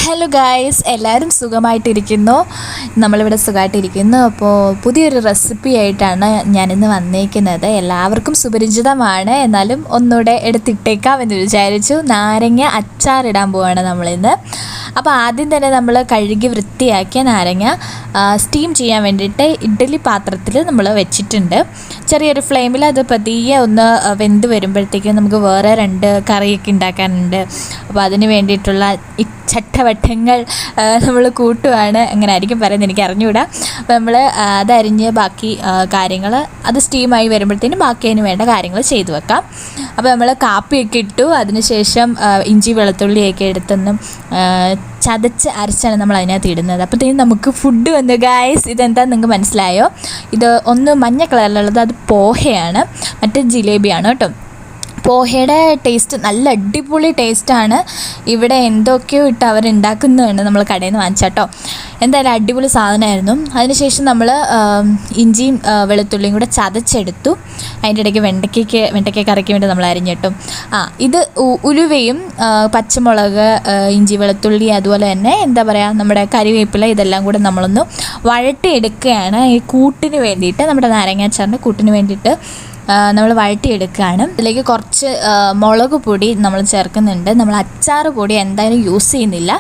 Hello guys, എല്ലാവരും സുഖമായിട്ടിരിക്കുന്നു. നമ്മളിവിടെ സുഖമായിട്ടിരിക്കുന്നു. അപ്പോൾ പുതിയൊരു റെസിപ്പി ആയിട്ടാണ് ഞാനിന്ന് വന്നേക്കുന്നത്. എല്ലാവർക്കും സുപരിചിതമാണ്, എന്നാലും ഒന്നുകൂടെ എടുത്തിട്ടേക്കാമെന്ന് വിചാരിച്ചു. നാരങ്ങ അച്ചാറിടാൻ പോവാണ് നമ്മളിന്ന്. അപ്പോൾ ആദ്യം തന്നെ നമ്മൾ കഴുകി വൃത്തിയാക്കിയ നാരങ്ങ സ്റ്റീം ചെയ്യാൻ വേണ്ടിയിട്ട് ഇഡ്ഡലി പാത്രത്തിൽ നമ്മൾ വെച്ചിട്ടുണ്ട്. ചെറിയൊരു ഫ്ലെയിമിൽ അത് പതിയെ ഒന്ന് വെന്ത് വരുമ്പോഴത്തേക്കും നമുക്ക് വേറെ 2 കറിയൊക്കെ ഉണ്ടാക്കാനുണ്ട്. അപ്പോൾ അതിന് വേണ്ടിയിട്ടുള്ള ചട്ടവട്ടങ്ങൾ നമ്മൾ കൂട്ടുവാണ്. അങ്ങനെ ആയിരിക്കും പറയുന്നത്, എനിക്ക് അറിഞ്ഞുകൂടാ. അപ്പോൾ നമ്മൾ അതരിഞ്ഞ് ബാക്കി കാര്യങ്ങൾ അത് സ്റ്റീമായി വരുമ്പോഴത്തേനും ബാക്കി അതിന് വേണ്ട കാര്യങ്ങൾ ചെയ്തു വെക്കാം. അപ്പോൾ നമ്മൾ കാപ്പിയൊക്കെ ഇട്ടു. അതിനുശേഷം ഇഞ്ചി വെളുത്തുള്ളിയൊക്കെ എടുത്തൊന്നും ചതച്ച് അരച്ചാണ് നമ്മൾ അതിനകത്ത് ഇടുന്നത്. അപ്പോഴത്തേക്കും നമുക്ക് ഫുഡ് വന്നു ഗായ്സ്. ഇതെന്താ നിങ്ങൾക്ക് മനസ്സിലായോ? ഇത് ഒന്ന് മഞ്ഞ കളറിലുള്ളത് അത് പോഹയാണ്, മറ്റേ ജിലേബിയാണ് കേട്ടോ. പോഹയുടെ ടേസ്റ്റ് നല്ല അടിപൊളി ടേസ്റ്റാണ്. ഇവിടെ എന്തൊക്കെയോ ഇട്ട് അവരുണ്ടാക്കുന്നതാണ്, നമ്മൾ കടയിൽ നിന്ന് വാങ്ങിച്ചാട്ടോ. എന്തായാലും അടിപൊളി സാധനമായിരുന്നു. അതിനുശേഷം നമ്മൾ ഇഞ്ചിയും വെളുത്തുള്ളിയും കൂടെ ചതച്ചെടുത്തു. അതിൻ്റെ ഇടയ്ക്ക് വെണ്ടയ്ക്ക കറിക്ക് വേണ്ടി നമ്മൾ അരിഞ്ഞിട്ടു. ഇത് ഉലുവയും പച്ചമുളക്, ഇഞ്ചി വെളുത്തുള്ളി, അതുപോലെ തന്നെ എന്താ പറയുക, നമ്മുടെ കറിവേപ്പില, ഇതെല്ലാം കൂടെ നമ്മളൊന്ന് വഴട്ടിയെടുക്കുകയാണ് ഈ കൂട്ടിന് വേണ്ടിയിട്ട്. നമ്മുടെ നാരങ്ങാച്ചാറിൻ്റെ കൂട്ടിന് വേണ്ടിയിട്ട് നമ്മൾ വഴട്ടിയെടുക്കുകയാണ്. ഇതിലേക്ക് കുറച്ച് മുളക് പൊടി നമ്മൾ ചേർക്കുന്നുണ്ട്. നമ്മൾ അച്ചാർ പൊടി എന്തായാലും യൂസ് ചെയ്യുന്നില്ല,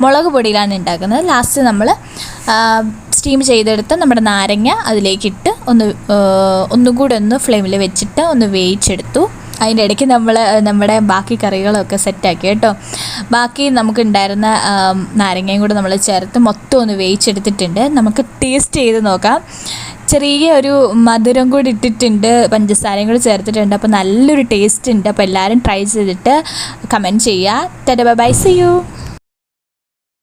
മുളക് പൊടിയിലാണ് ഉണ്ടാക്കുന്നത്. ലാസ്റ്റ് നമ്മൾ സ്റ്റീം ചെയ്തെടുത്ത് നമ്മുടെ നാരങ്ങ അതിലേക്കിട്ട് ഒന്നുകൂടെ ഒന്ന് ഫ്ലെയിമിൽ വെച്ചിട്ട് ഒന്ന് വേവിച്ചെടുത്തു. അതിൻ്റെ ഇടയ്ക്ക് നമ്മൾ നമ്മുടെ ബാക്കി കറികളൊക്കെ സെറ്റാക്കി കേട്ടോ. ബാക്കി നമുക്കുണ്ടായിരുന്ന നാരങ്ങയും കൂടെ നമ്മൾ ചേർത്ത് മൊത്തം ഒന്ന് വേവിച്ചെടുത്തിട്ടുണ്ട്. നമുക്ക് ടേസ്റ്റ് ചെയ്ത് നോക്കാം. ചെറിയ ഒരു മധുരം കൂടി ഇട്ടിട്ടുണ്ട്, പഞ്ചസാരയും കൂടി ചേർത്തിട്ടുണ്ട്. അപ്പോൾ നല്ലൊരു ടേസ്റ്റ് ഉണ്ട്. അപ്പോൾ എല്ലാവരും ട്രൈ ചെയ്തിട്ട് കമൻറ്റ് ചെയ്യുക. Tata bye bye, see U.